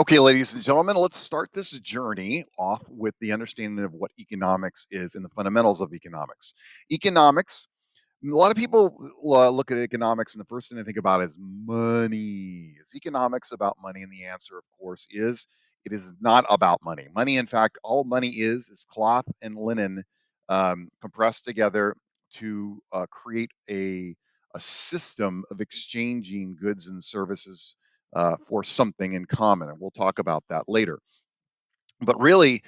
Okay, ladies and gentlemen, let's start this journey off with the understanding of what economics is and the fundamentals of economics. Economics, a lot of people look at economics and the first thing they think about is money. Is economics about money? And the answer, of course, is it is not about money. Money, in fact, all money is cloth and linen compressed together to create a system of exchanging goods and services for something in common. And we'll talk about that later. But really,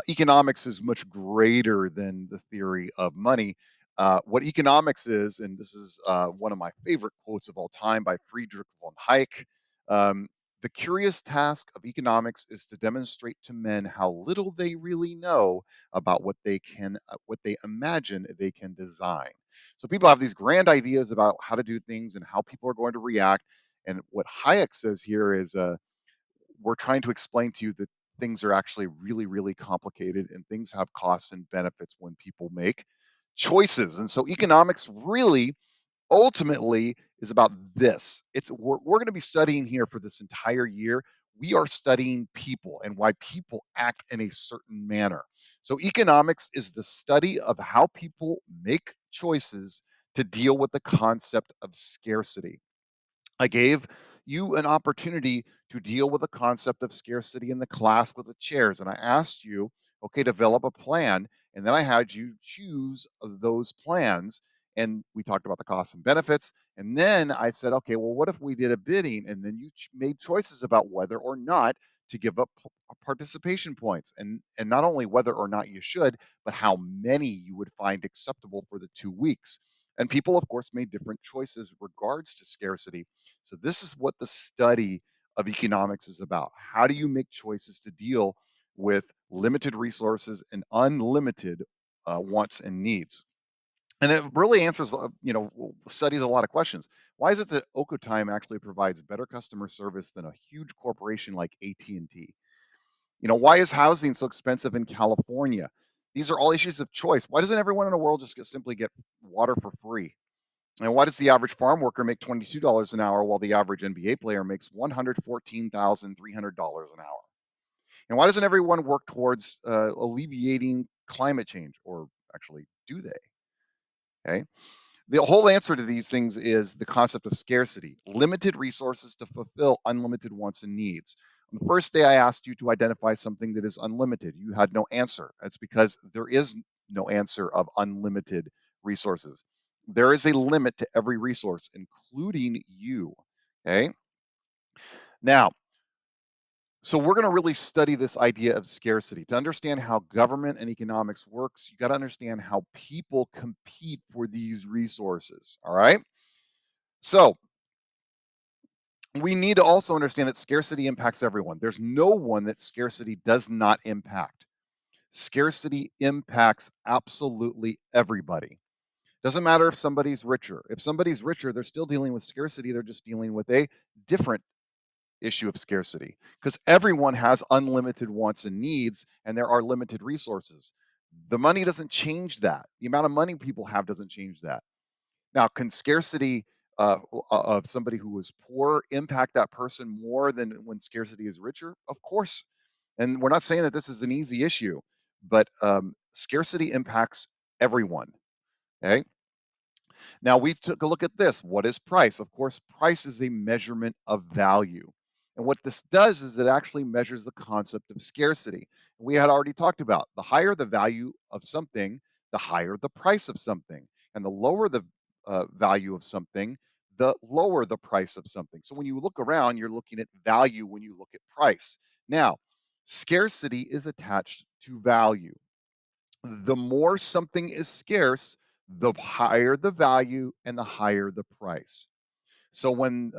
economics is much greater than the theory of money. What economics is, and this is one of my favorite quotes of all time by Friedrich von Hayek. Um, the curious task of economics is to demonstrate to men how little they really know about what they imagine they can design. So people have these grand ideas about how to do things and how people are going to react. And what Hayek says here is, we're trying to explain to you that things are actually really, really complicated and things have costs and benefits when people make choices. And so economics really ultimately is about this. We're going to be studying here for this entire year. We are studying people and why people act in a certain manner. So economics is the study of how people make choices to deal with the concept of scarcity. I gave you an opportunity to deal with the concept of scarcity in the class with the chairs. And I asked you, okay, develop a plan. And then I had you choose those plans. And we talked about the costs and benefits. And then I said, okay, well, what if we did a bidding? And then you made choices about whether or not to give up participation points. And not only whether or not you should, but how many you would find acceptable for the 2 weeks. And people, of course, made different choices regards to scarcity. So this is what the study of economics is about. How do you make choices to deal with limited resources and unlimited wants and needs? And it really answers, studies a lot of questions. Why is it that Okotime actually provides better customer service than a huge corporation like AT&T? Why is housing so expensive in California? These are all issues of choice. Why doesn't everyone in the world just simply get water for free? And why does the average farm worker make $22 an hour while the average NBA player makes $114,300 an hour? And why doesn't everyone work towards alleviating climate change? Or actually, do they? Okay. The whole answer to these things is the concept of scarcity, limited resources to fulfill unlimited wants and needs. On the first day, I asked you to identify something that is unlimited. You had no answer. That's because there is no answer of unlimited resources. There is a limit to every resource, including you. Okay. Now, so we're going to really study this idea of scarcity. To understand how government and economics works, you got to understand how people compete for these resources. All right. So we need to also understand that scarcity impacts everyone. There's no one that scarcity does not impact. Scarcity impacts absolutely everybody. Doesn't matter if somebody's richer. If somebody's richer, they're still dealing with scarcity. They're just dealing with a different issue of scarcity because everyone has unlimited wants and needs, and there are limited resources. The money doesn't change that. The amount of money people have doesn't change that. Now, can scarcity of somebody who is poor impact that person more than when scarcity is richer? Of course. And we're not saying that this is an easy issue, but scarcity impacts everyone. Okay. Now we took a look at this. What is price? Of course, price is a measurement of value. And what this does is it actually measures the concept of scarcity. We had already talked about the higher the value of something, the higher the price of something. And the lower the value of something, the lower the price of something. So when you look around, you're looking at value when you look at price. Now, scarcity is attached to value. The more something is scarce, the higher the value and the higher the price. So when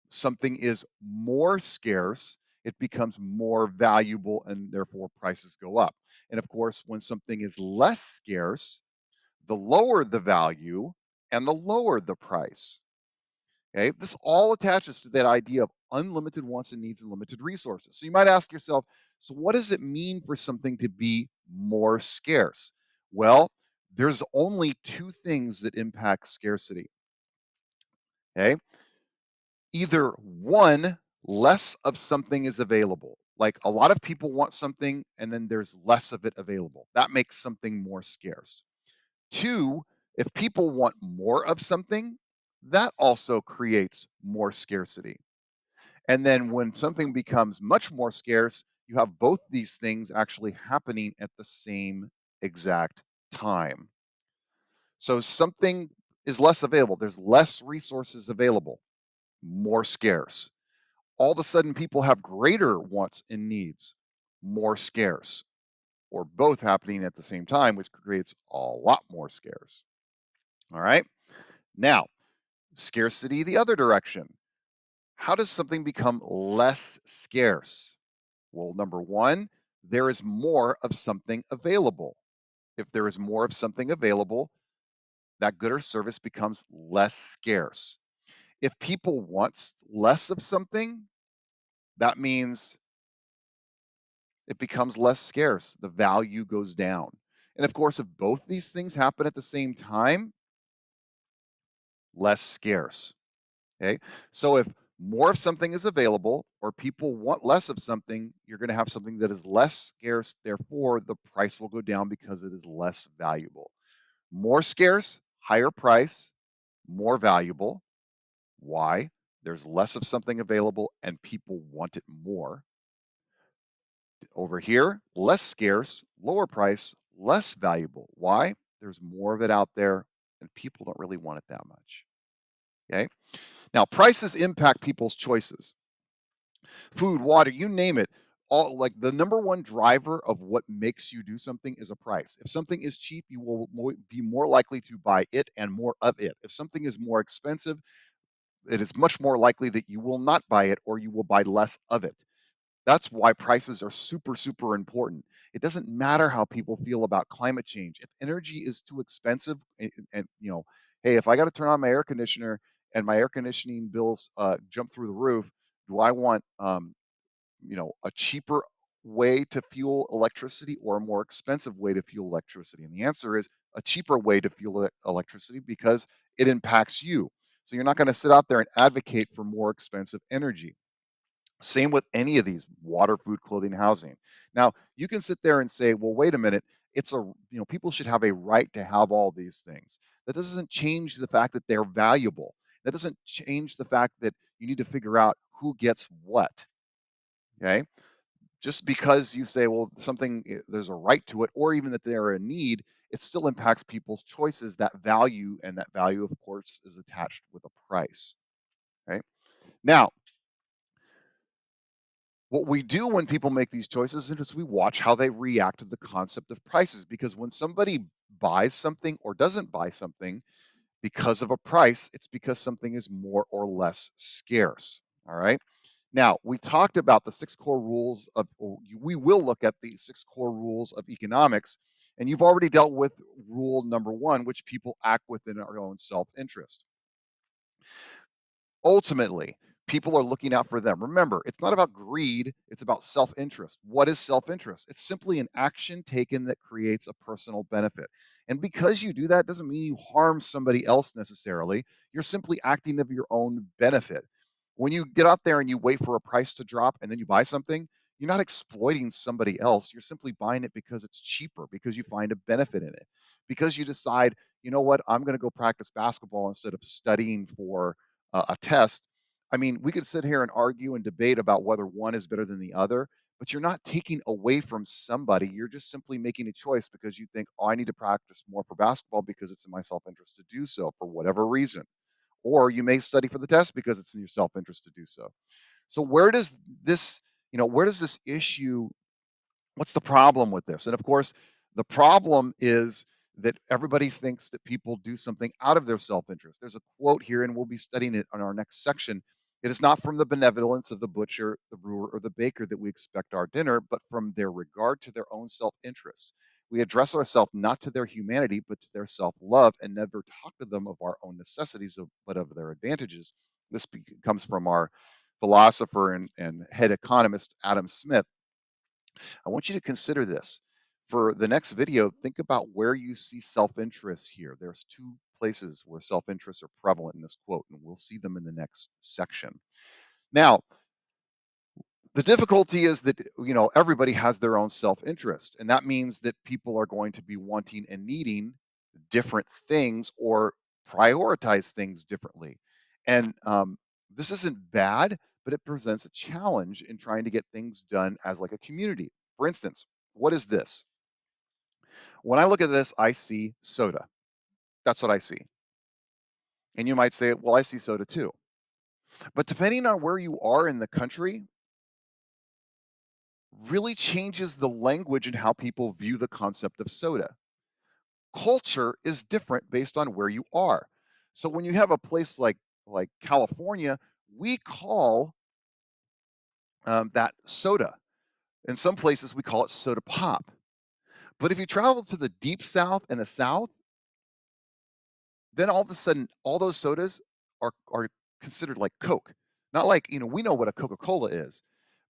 something is more scarce, it becomes more valuable and therefore prices go up. And of course, when something is less scarce, the lower the value and the lower the price. Okay, this all attaches to that idea of unlimited wants and needs and limited resources. So you might ask yourself, so what does it mean for something to be more scarce? Well, there's only two things that impact scarcity. Okay, either one, Less of something is available. Like a lot of people want something and then there's less of it available. That makes something more scarce. Two, if people want more of something, that also creates more scarcity. And then when something becomes much more scarce, you have both these things actually happening at the same exact time. So something is less available, there's less resources available, more scarce. All of a sudden, people have greater wants and needs, more scarce, or both happening at the same time, which creates a lot more scarce. All right. Now, scarcity the other direction. How does something become less scarce? Well, number one, there is more of something available. If there is more of something available, that good or service becomes less scarce. If people want less of something, that means it becomes less scarce. The value goes down. And of course, if both these things happen at the same time, less scarce. Okay. So if more of something is available or people want less of something, you're going to have something that is less scarce. Therefore, the price will go down because it is less valuable. More scarce, higher price, more valuable. Why? There's less of something available and people want it more. Over here, less scarce, lower price, less valuable. Why? There's more of it out there and people don't really want it that much. Okay. Now, prices impact people's choices. Food, water, you name it. All like the number one driver of what makes you do something is a price. If something is cheap, you will be more likely to buy it and more of it. If something is more expensive, it is much more likely that you will not buy it or you will buy less of it. That's why prices are super, super important. It doesn't matter how people feel about climate change. If energy is too expensive, and hey, if I got to turn on my air conditioner and my air conditioning bills jump through the roof, do I want a cheaper way to fuel electricity or a more expensive way to fuel electricity? And the answer is a cheaper way to fuel electricity because it impacts you. So you're not going to sit out there and advocate for more expensive energy. Same with any of these: water, food, clothing, housing. Now, you can sit there and say, well, wait a minute, people should have a right to have all these things. That doesn't change the fact that they're valuable. That doesn't change the fact that you need to figure out who gets what. Okay. Just because you say, well, there's a right to it, or even that they're in need, it still impacts people's choices. That value, and that value, of course, is attached with a price. Right. Now, what we do when people make these choices is we watch how they react to the concept of prices, because when somebody buys something or doesn't buy something because of a price, it's because something is more or less scarce. All right. Now, we talked about the six core rules we will look at the six core rules of economics, and you've already dealt with rule number one, which people act within our own self interest. Ultimately, people are looking out for them. Remember, it's not about greed, it's about self interest. What is self interest? It's simply an action taken that creates a personal benefit. And because you do that doesn't mean you harm somebody else necessarily. You're simply acting of your own benefit. When you get out there and you wait for a price to drop and then you buy something, you're not exploiting somebody else. You're simply buying it because it's cheaper, because you find a benefit in it, because you decide, you know what, I'm going to go practice basketball instead of studying for a test. I mean, we could sit here and argue and debate about whether one is better than the other, but you're not taking away from somebody. You're just simply making a choice because you think, oh, I need to practice more for basketball because it's in my self interest to do so for whatever reason. Or you may study for the test because it's in your self interest to do so. So, this, where does this issue what's the problem with this? And of course, the problem is that everybody thinks that people do something out of their self interest. There's a quote here, and we'll be studying it on our next section. It is not from the benevolence of the butcher, the brewer, or the baker that we expect our dinner, but from their regard to their own self interest. We address ourselves not to their humanity, but to their self love, and never talk to them of our own necessities, but of their advantages. Comes from our philosopher and head economist, Adam Smith. I want you to consider this. For the next video, think about where you see self-interest here. There's two places where self-interests are prevalent in this quote, and we'll see them in the next section. Now, The difficulty is that, everybody has their own self-interest, and that means that people are going to be wanting and needing different things or prioritize things differently. And this isn't bad, but it presents a challenge in trying to get things done as like a community. For instance, what is this? When I look at this, I see soda. That's what I see. And you might say, well, I see soda too. But depending on where you are in the country, really changes the language and how people view the concept of soda. Culture is different based on where you are. So when you have a place like California, we call that soda. In some places, we call it soda pop. But if you travel to the deep South and the South, then all of a sudden, all those sodas are considered like Coke. Not like, we know what a Coca-Cola is,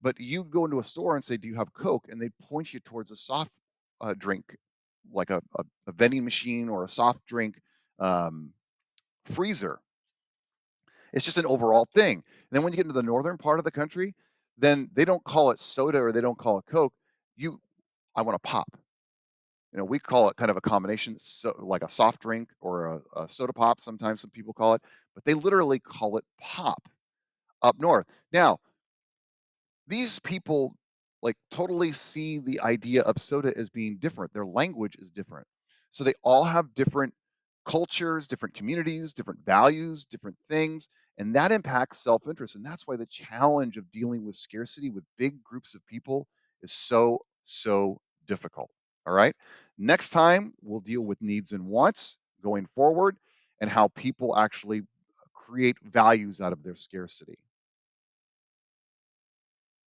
but you go into a store and say, "Do you have Coke?" And they point you towards a soft drink, like a vending machine or a soft drink um, freezer. It's just an overall thing. And then when you get into the northern part of the country, then they don't call it soda or they don't call it Coke. You, I want a pop. We call it kind of a combination, so like a soft drink or a soda pop. Sometimes some people call it, but they literally call it pop up north. Now, these people like totally see the idea of soda as being different. Their language is different. So they all have different cultures, different communities, different values, different things, and that impacts self-interest. And that's why the challenge of dealing with scarcity with big groups of people is so difficult. All right. Next time we'll deal with needs and wants going forward and how people actually create values out of their scarcity.